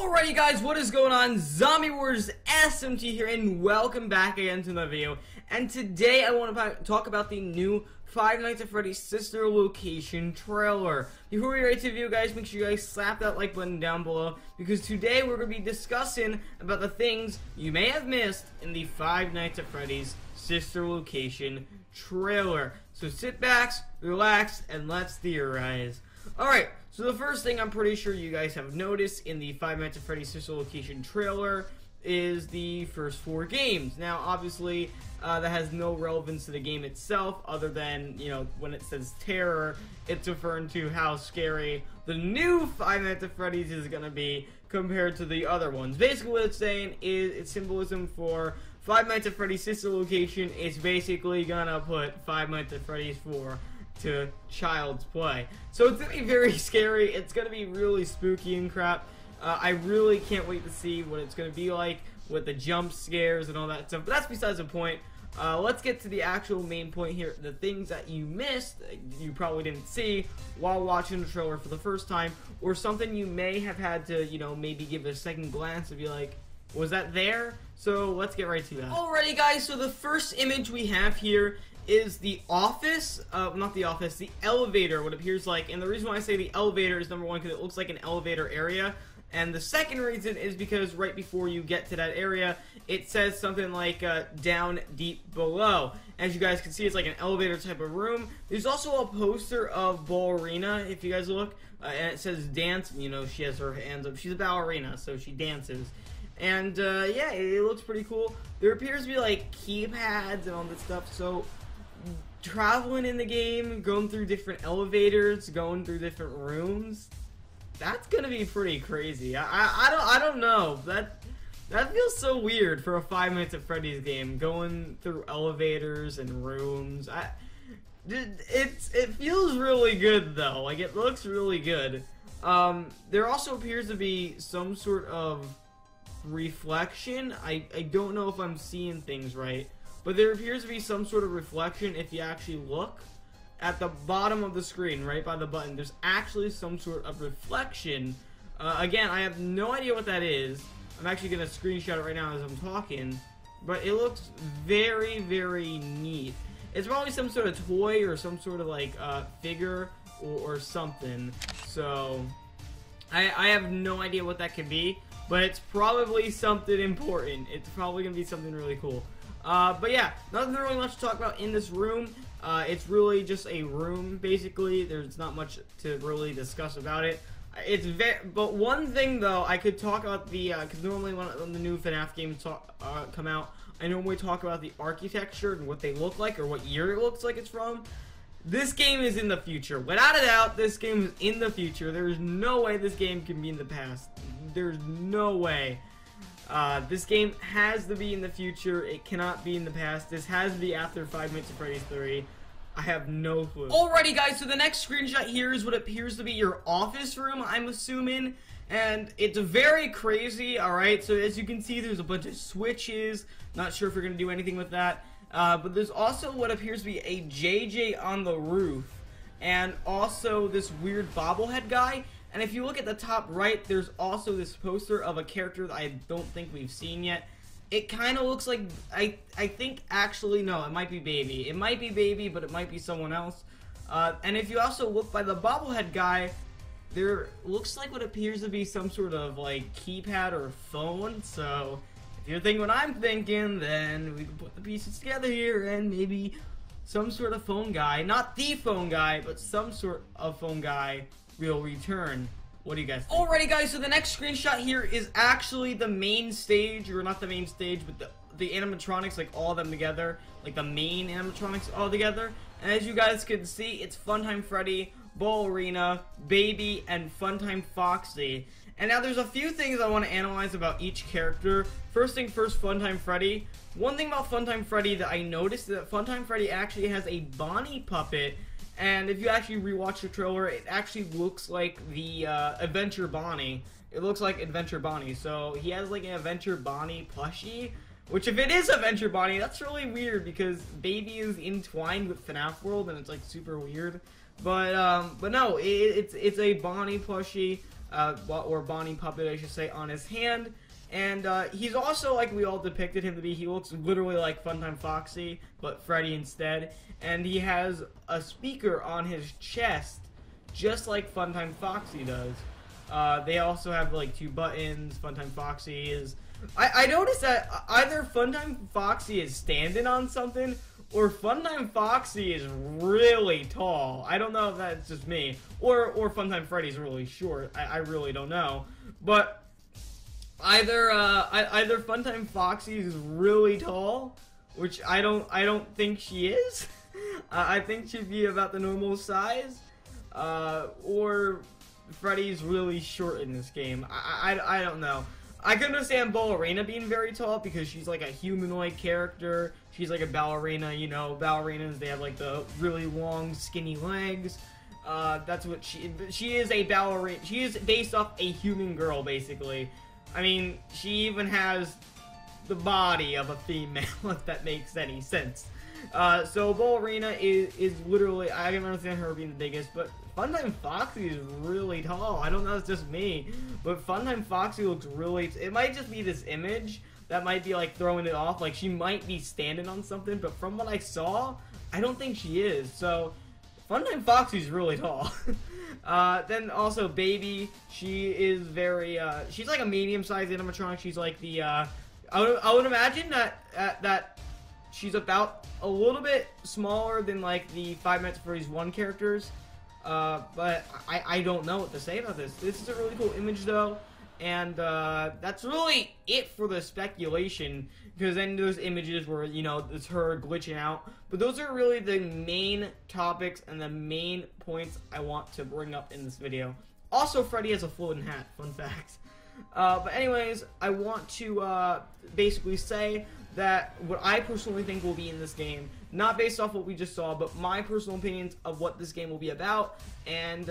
Alrighty guys, what is going on? ZombieWarsSMT here, and welcome back again to another video. And today I want to talk about the new Five Nights at Freddy's Sister Location trailer. Before we get right to the video, guys, make sure you guys slap that like button down below, because today we're going to be discussing about the things you may have missed in the Five Nights at Freddy's Sister Location trailer. So sit back, relax, and let's theorize. Alright, so the first thing I'm pretty sure you guys have noticed in the Five Nights at Freddy's Sister Location trailer is the first 4 games. Now, obviously, that has no relevance to the game itself, other than, you know, when it says terror, it's referring to how scary the new Five Nights at Freddy's is going to be compared to the other ones. Basically, what it's saying is it's symbolism for Five Nights at Freddy's Sister Location. It's basically going to put Five Nights at Freddy's 4 to child's play. So it's gonna be very scary. It's gonna be really spooky and crap. I really can't wait to see what it's gonna be like with the jump scares and all that stuff. But that's besides the point. Let's get to the actual main point here. The things that you missed, you probably didn't see while watching the trailer for the first time, or something you may have had to, you know, maybe give it a second glance and be like, was that there? So let's get right to that. Alrighty guys, so the first image we have here is the office, not the office, the elevator, what it appears like. And the reason why I say the elevator is, number one, because it looks like an elevator area. And the second reason is because right before you get to that area, it says something like, down deep below. As you guys can see, it's like an elevator type of room. There's also a poster of Ballerina, if you guys look, and it says dance, and you know, she has her hands up. She's a ballerina, so she dances. And, yeah, it looks pretty cool. There appears to be, like, keypads and all this stuff, so traveling in the game, going through different elevators, going through different rooms, that's gonna be pretty crazy. I don't know. That feels so weird for a Five Nights at Freddy's game, going through elevators and rooms. It feels really good though. Like, it looks really good. There also appears to be some sort of reflection. I don't know if I'm seeing things right, but there appears to be some sort of reflection. If you actually look at the bottom of the screen, right by the button, there's actually some sort of reflection. Again, I have no idea what that is. I'm actually going to screenshot it right now as I'm talking, but it looks very, very neat. It's probably some sort of toy or some sort of, like, figure or something. So, I have no idea what that could be, but it's probably something important. It's probably going to be something really cool. But yeah, nothing really much to talk about in this room. It's really just a room, basically. There's not much to really discuss about it. But one thing though, I could talk about the, because normally when the new FNAF games come out, I normally talk about the architecture and what they look like, or what year it looks like it's from. This game is in the future. Without a doubt, this game is in the future. There's no way this game can be in the past. There's no way. This game has to be in the future. It cannot be in the past. This has to be after Five Nights at Freddy's 3. I have no clue. Alrighty guys, so the next screenshot here is what appears to be your office room, I'm assuming. And it's very crazy, alright? So as you can see, there's a bunch of switches. Not sure if we're going to do anything with that. But there's also what appears to be a JJ on the roof. And also this weird bobblehead guy. And if you look at the top right, there's also this poster of a character that I don't think we've seen yet. It kind of looks like, I think, actually, no, it might be Baby. It might be Baby, but it might be someone else. And if you also look by the bobblehead guy, there looks like what appears to be some sort of, like, keypad or phone. So, if you're thinking what I'm thinking, then we can put the pieces together here, and maybe some sort of phone guy, not the phone guy, but some sort of phone guy will return. What do you guys think? Alrighty guys, so the next screenshot here is actually the main stage, or not the main stage, but the animatronics, like all of them together, like the main animatronics all together. And as you guys can see, it's Funtime Freddy, Ballerina, Baby, and Funtime Foxy. And now there's a few things I want to analyze about each character. First thing first, Funtime Freddy. One thing about Funtime Freddy that I noticed is that Funtime Freddy actually has a Bonnie puppet. And if you actually rewatch the trailer, it actually looks like the Adventure Bonnie. It looks like Adventure Bonnie. So he has like an Adventure Bonnie plushie. Which, if it is Adventure Bonnie, that's really weird because Baby is entwined with FNAF World, and it's like super weird. But no, it's a Bonnie plushie. or Bonnie puppet, I should say, on his hand. And he's also, like we all depicted him to be, he looks literally like Funtime Foxy, but Freddy instead. And he has a speaker on his chest, just like Funtime Foxy does. They also have, like, 2 buttons. Funtime Foxy is... I noticed that either Funtime Foxy is standing on something, or Funtime Foxy is really tall. I don't know if that's just me. Or Funtime Freddy's really short. I really don't know. But... either Funtime Foxy is really tall, which I don't think she is. I think she'd be about the normal size, or Freddy's really short in this game. I don't know. I can understand Ballerina being very tall because she's like a humanoid character. She's like a ballerina, you know. Ballerinas, they have like the really long, skinny legs. That's what she is, a ballerina. She is based off a human girl, basically. I mean, she even has the body of a female, if that makes any sense. So Ballerina is literally, I can understand her being the biggest, but Funtime Foxy is really tall. I don't know if it's just me, but Funtime Foxy looks really, it might just be this image that might be like throwing it off, like she might be standing on something, but from what I saw, I don't think she is. So Funtime Foxy's really tall. Then also Baby, she is very, she's like a medium-sized animatronic. She's like the, I would imagine that she's about a little bit smaller than like the Five Nights at Freddy's 1 characters. But I don't know what to say about this. This is a really cool image though. And that's really it for the speculation, because then there's images where, you know, it's her glitching out. But those are really the main topics and the main points I want to bring up in this video. Also, Freddy has a floating hat, fun fact. But anyways, I want to basically say that what I personally think will be in this game, not based off what we just saw, but my personal opinions of what this game will be about. And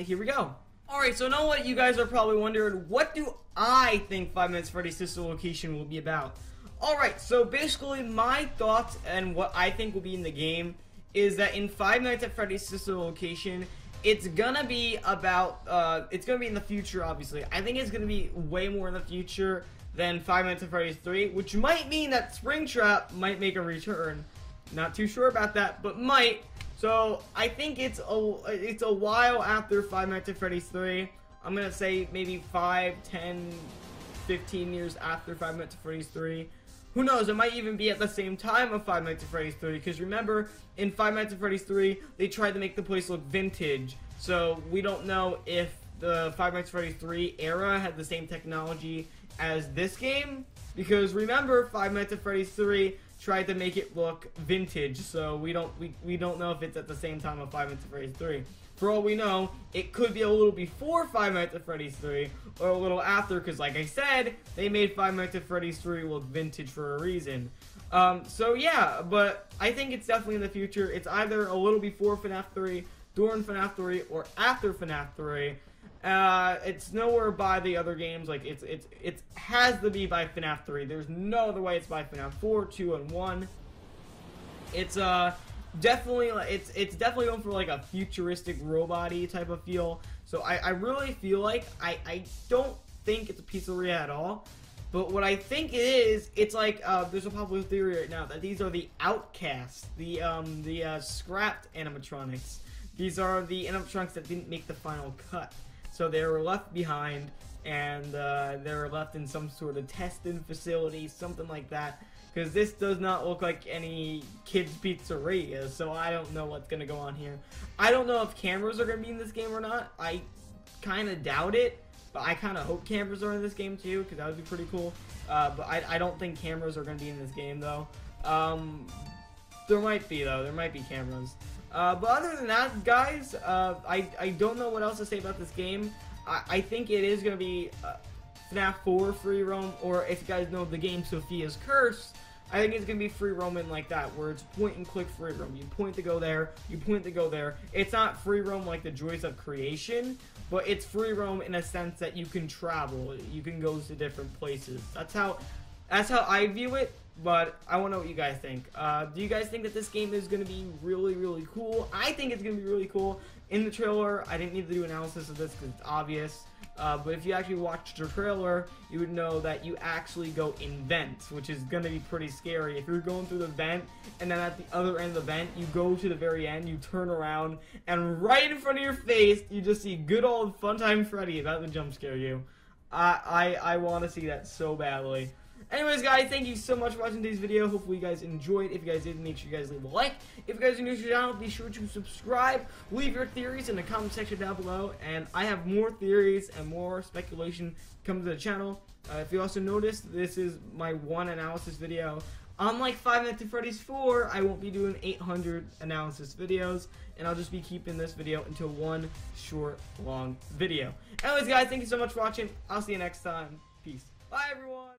here we go. Alright, so now what you guys are probably wondering, what do I think Five Nights at Freddy's Sister Location will be about? Alright, so basically my thoughts and what I think will be in the game is that in Five Nights at Freddy's Sister Location, it's gonna be about, it's gonna be in the future, obviously. I think it's gonna be way more in the future than Five Nights at Freddy's 3, which might mean that Springtrap might make a return. Not too sure about that, but might. So I think it's a while after Five Nights at Freddy's 3. I'm gonna say maybe 5, 10, 15 years after Five Nights at Freddy's 3. Who knows? It might even be at the same time of Five Nights at Freddy's 3. Because remember, in Five Nights at Freddy's 3, they tried to make the place look vintage. So we don't know if the Five Nights at Freddy's 3 era had the same technology as this game. Because remember, Five Nights at Freddy's 3 tried to make it look vintage, so we don't know if it's at the same time of Five Nights at Freddy's 3. For all we know, it could be a little before Five Nights at Freddy's 3, or a little after, because like I said, they made Five Nights at Freddy's 3 look vintage for a reason. So yeah, but I think it's definitely in the future. It's either a little before FNAF 3, during FNAF 3, or after FNAF 3. It's nowhere by the other games. Like it has to be by FNAF 3. There's no other way it's by FNAF 4, 2, and 1. It's definitely it's definitely going for like a futuristic robot-y type of feel. So I really feel like I don't think it's a pizzeria at all. But what I think it is, it's like there's a popular theory right now that these are the outcasts, the scrapped animatronics. These are the animatronics that didn't make the final cut. So they were left behind, and they were left in some sort of testing facility, something like that. Because this does not look like any kid's pizzeria, so I don't know what's going to go on here. I don't know if cameras are going to be in this game or not. I kind of doubt it, but I kind of hope cameras are in this game too, because that would be pretty cool. But I don't think cameras are going to be in this game, though. There might be, though. There might be cameras. But other than that, guys, I don't know what else to say about this game. I think it is going to be FNAF 4 free roam, or if you guys know the game Sophia's Curse, I think it's going to be free roaming like that, where it's point and click free roam. You point to go there, you point to go there. It's not free roam like the Joys of Creation, but it's free roam in a sense that you can travel. You can go to different places. That's how I view it. But I want to know what you guys think. Do you guys think that this game is going to be really, really cool? I think it's going to be really cool. In the trailer, I didn't need to do analysis of this because it's obvious. But if you actually watched the trailer, you would know that you actually go in vents, which is going to be pretty scary. If you're going through the vent, and then at the other end of the vent, you go to the very end, you turn around, and right in front of your face, you just see good old Funtime Freddy. That would jump scare you. I want to see that so badly. Anyways, guys, thank you so much for watching today's video. Hopefully, you guys enjoyed. If you guys did, make sure you guys leave a like. If you guys are new to the channel, be sure to subscribe. Leave your theories in the comment section down below. And I have more theories and more speculation coming to the channel. If you also noticed, this is my one analysis video. Unlike Five Nights at Freddy's 4, I won't be doing 800 analysis videos. And I'll just be keeping this video into one short, long video. Anyways, guys, thank you so much for watching. I'll see you next time. Peace. Bye, everyone.